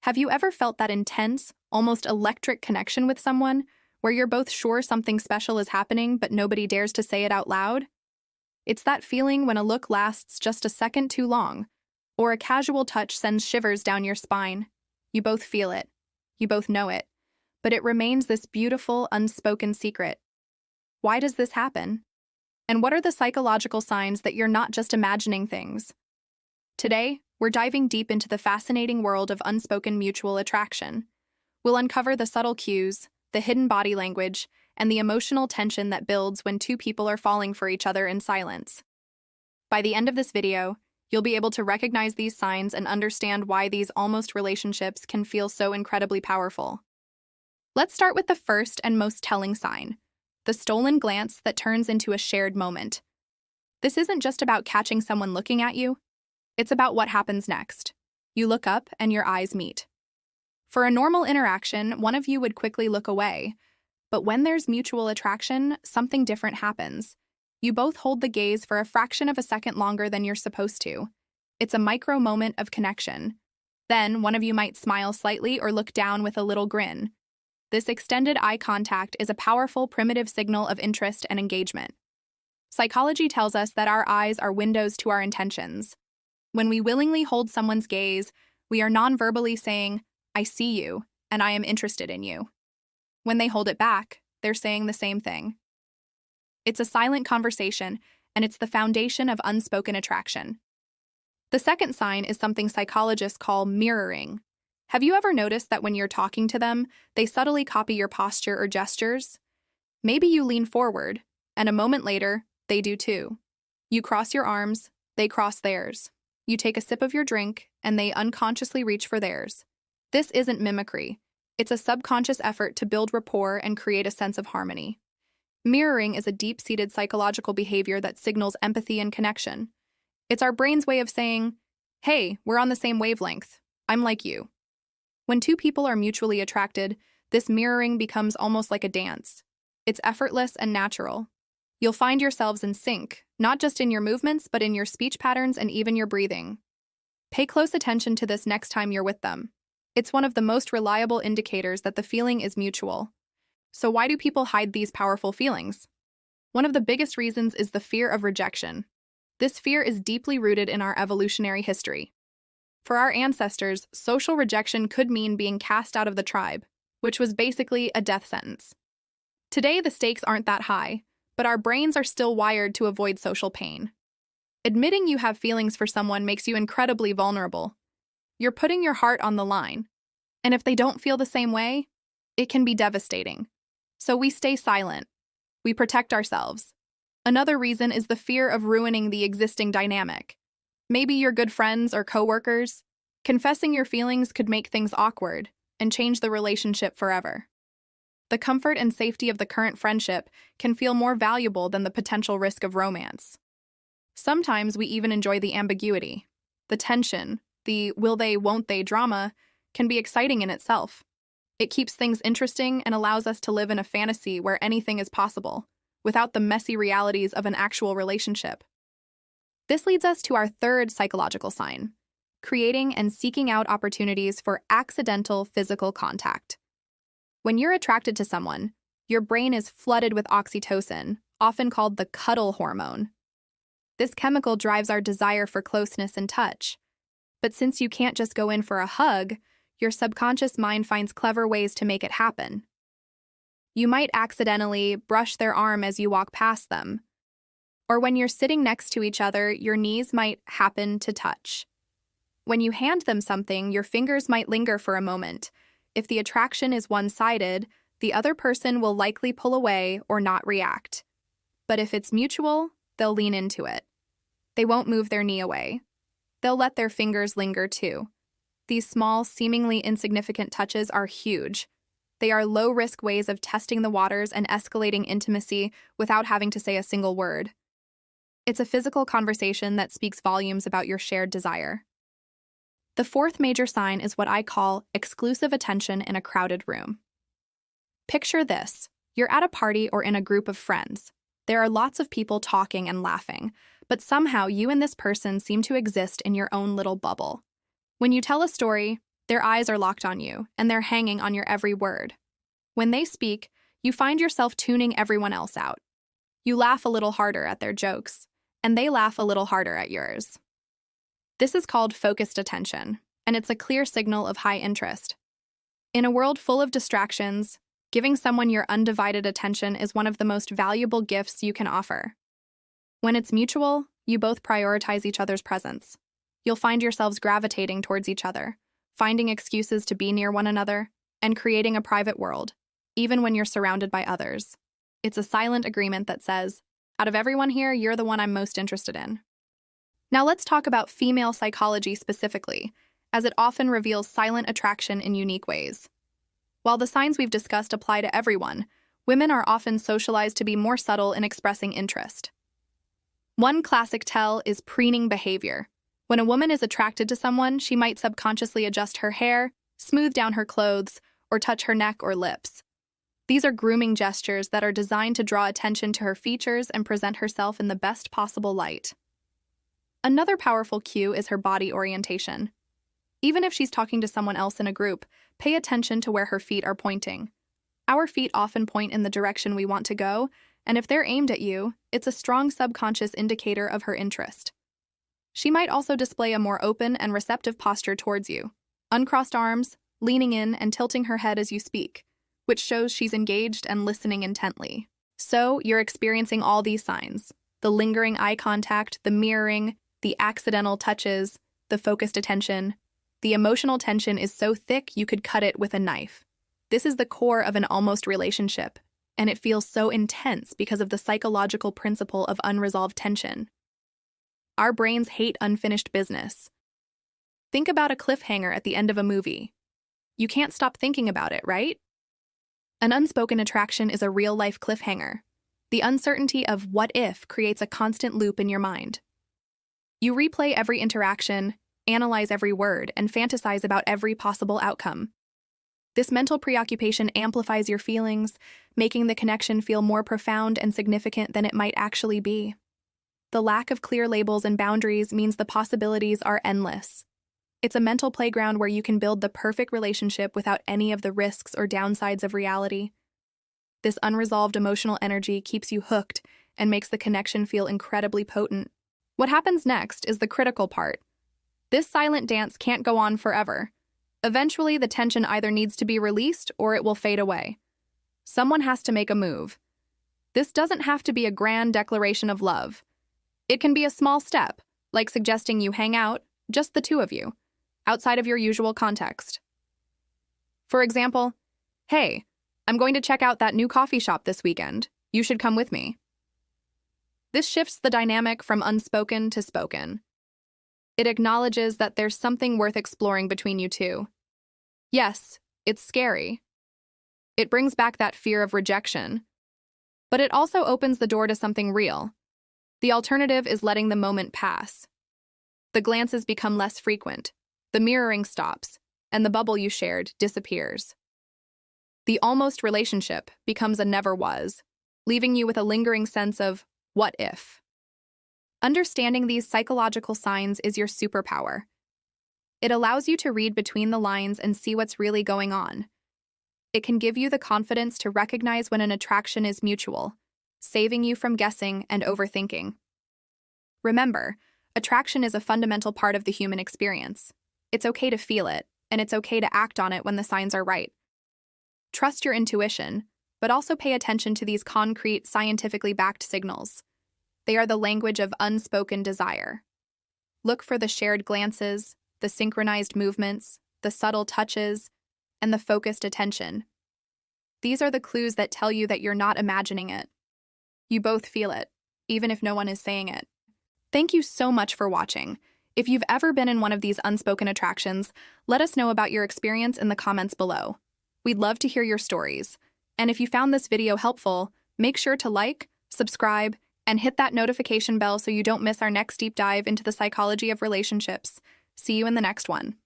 Have you ever felt that intense, almost electric connection with someone where you're both sure something special is happening but nobody dares to say it out loud? It's that feeling when a look lasts just a second too long, or a casual touch sends shivers down your spine. You both feel it. You both know it. But it remains this beautiful, unspoken secret. Why does this happen? And what are the psychological signs that you're not just imagining things? Today, we're diving deep into the fascinating world of unspoken mutual attraction. We'll uncover the subtle cues, the hidden body language, and the emotional tension that builds when two people are falling for each other in silence. By the end of this video, you'll be able to recognize these signs and understand why these almost relationships can feel so incredibly powerful. Let's start with the first and most telling sign, the stolen glance that turns into a shared moment. This isn't just about catching someone looking at you. It's about what happens next. You look up and your eyes meet. For a normal interaction, one of you would quickly look away. But when there's mutual attraction, something different happens. You both hold the gaze for a fraction of a second longer than you're supposed to. It's a micro moment of connection. Then, one of you might smile slightly or look down with a little grin. This extended eye contact is a powerful primitive signal of interest and engagement. Psychology tells us that our eyes are windows to our intentions. When we willingly hold someone's gaze, we are non-verbally saying, "I see you, and I am interested in you." When they hold it back, they're saying the same thing. It's a silent conversation, and it's the foundation of unspoken attraction. The second sign is something psychologists call mirroring. Have you ever noticed that when you're talking to them, they subtly copy your posture or gestures? Maybe you lean forward, and a moment later, they do too. You cross your arms, they cross theirs. You take a sip of your drink, and they unconsciously reach for theirs. This isn't mimicry. It's a subconscious effort to build rapport and create a sense of harmony. Mirroring is a deep-seated psychological behavior that signals empathy and connection. It's our brain's way of saying, "Hey, we're on the same wavelength. I'm like you." When two people are mutually attracted, this mirroring becomes almost like a dance. It's effortless and natural. You'll find yourselves in sync, not just in your movements, but in your speech patterns and even your breathing. Pay close attention to this next time you're with them. It's one of the most reliable indicators that the feeling is mutual. So why do people hide these powerful feelings? One of the biggest reasons is the fear of rejection. This fear is deeply rooted in our evolutionary history. For our ancestors, social rejection could mean being cast out of the tribe, which was basically a death sentence. Today, the stakes aren't that high, but our brains are still wired to avoid social pain. Admitting you have feelings for someone makes you incredibly vulnerable. You're putting your heart on the line. And if they don't feel the same way, it can be devastating. So we stay silent. We protect ourselves. Another reason is the fear of ruining the existing dynamic. Maybe you're good friends or coworkers. Confessing your feelings could make things awkward and change the relationship forever. The comfort and safety of the current friendship can feel more valuable than the potential risk of romance. Sometimes we even enjoy the ambiguity. The tension, the will they, won't they drama, can be exciting in itself. It keeps things interesting and allows us to live in a fantasy where anything is possible, without the messy realities of an actual relationship. This leads us to our third psychological sign, creating and seeking out opportunities for accidental physical contact. When you're attracted to someone, your brain is flooded with oxytocin, often called the cuddle hormone. This chemical drives our desire for closeness and touch. But since you can't just go in for a hug, your subconscious mind finds clever ways to make it happen. You might accidentally brush their arm as you walk past them. Or when you're sitting next to each other, your knees might happen to touch. When you hand them something, your fingers might linger for a moment. If the attraction is one-sided, the other person will likely pull away or not react. But if it's mutual, they'll lean into it. They won't move their knee away. They'll let their fingers linger too. These small, seemingly insignificant touches are huge. They are low-risk ways of testing the waters and escalating intimacy without having to say a single word. It's a physical conversation that speaks volumes about your shared desire. The fourth major sign is what I call exclusive attention in a crowded room. Picture this. You're at a party or in a group of friends. There are lots of people talking and laughing, but somehow you and this person seem to exist in your own little bubble. When you tell a story, Their eyes are locked on you, and they're hanging on your every word. When they speak, you find yourself tuning everyone else out. You laugh a little harder at their jokes, and they laugh a little harder at yours. This is called focused attention, and it's a clear signal of high interest. In a world full of distractions, giving someone your undivided attention is one of the most valuable gifts you can offer. When it's mutual, you both prioritize each other's presence. You'll find yourselves gravitating towards each other, finding excuses to be near one another, and creating a private world, even when you're surrounded by others. It's a silent agreement that says, out of everyone here, you're the one I'm most interested in. Now let's talk about female psychology specifically, as it often reveals silent attraction in unique ways. While the signs we've discussed apply to everyone, women are often socialized to be more subtle in expressing interest. One classic tell is preening behavior. When a woman is attracted to someone, she might subconsciously adjust her hair, smooth down her clothes, or touch her neck or lips. These are grooming gestures that are designed to draw attention to her features and present herself in the best possible light. Another powerful cue is her body orientation. Even if she's talking to someone else in a group, pay attention to where her feet are pointing. Our feet often point in the direction we want to go, and if they're aimed at you, it's a strong subconscious indicator of her interest. She might also display a more open and receptive posture towards you, uncrossed arms, leaning in and tilting her head as you speak, which shows she's engaged and listening intently. So, you're experiencing all these signs: the lingering eye contact, the mirroring, the accidental touches, the focused attention. The emotional tension is so thick you could cut it with a knife. This is the core of an almost relationship, and it feels so intense because of the psychological principle of unresolved tension. Our brains hate unfinished business. Think about a cliffhanger at the end of a movie. You can't stop thinking about it, right? An unspoken attraction is a real-life cliffhanger. The uncertainty of what if creates a constant loop in your mind. You replay every interaction, analyze every word, and fantasize about every possible outcome. This mental preoccupation amplifies your feelings, making the connection feel more profound and significant than it might actually be. The lack of clear labels and boundaries means the possibilities are endless. It's a mental playground where you can build the perfect relationship without any of the risks or downsides of reality. This unresolved emotional energy keeps you hooked and makes the connection feel incredibly potent. What happens next is the critical part. This silent dance can't go on forever. Eventually, the tension either needs to be released or it will fade away. Someone has to make a move. This doesn't have to be a grand declaration of love. It can be a small step, like suggesting you hang out, just the two of you, outside of your usual context. For example, "Hey, I'm going to check out that new coffee shop this weekend. You should come with me." This shifts the dynamic from unspoken to spoken. It acknowledges that there's something worth exploring between you two. Yes, it's scary. It brings back that fear of rejection. But it also opens the door to something real. The alternative is letting the moment pass. The glances become less frequent, the mirroring stops, and the bubble you shared disappears. The almost relationship becomes a never was, leaving you with a lingering sense of what if. Understanding these psychological signs is your superpower. It allows you to read between the lines and see what's really going on. It can give you the confidence to recognize when an attraction is mutual, saving you from guessing and overthinking. Remember, attraction is a fundamental part of the human experience. It's okay to feel it, and it's okay to act on it when the signs are right. Trust your intuition, but also pay attention to these concrete, scientifically backed signals. They are the language of unspoken desire. Look for the shared glances, the synchronized movements, the subtle touches, and the focused attention. These are the clues that tell you that you're not imagining it. You both feel it, even if no one is saying it. Thank you so much for watching. If you've ever been in one of these unspoken attractions, let us know about your experience in the comments below. We'd love to hear your stories. And if you found this video helpful, make sure to like, subscribe, and hit that notification bell so you don't miss our next deep dive into the psychology of relationships. See you in the next one.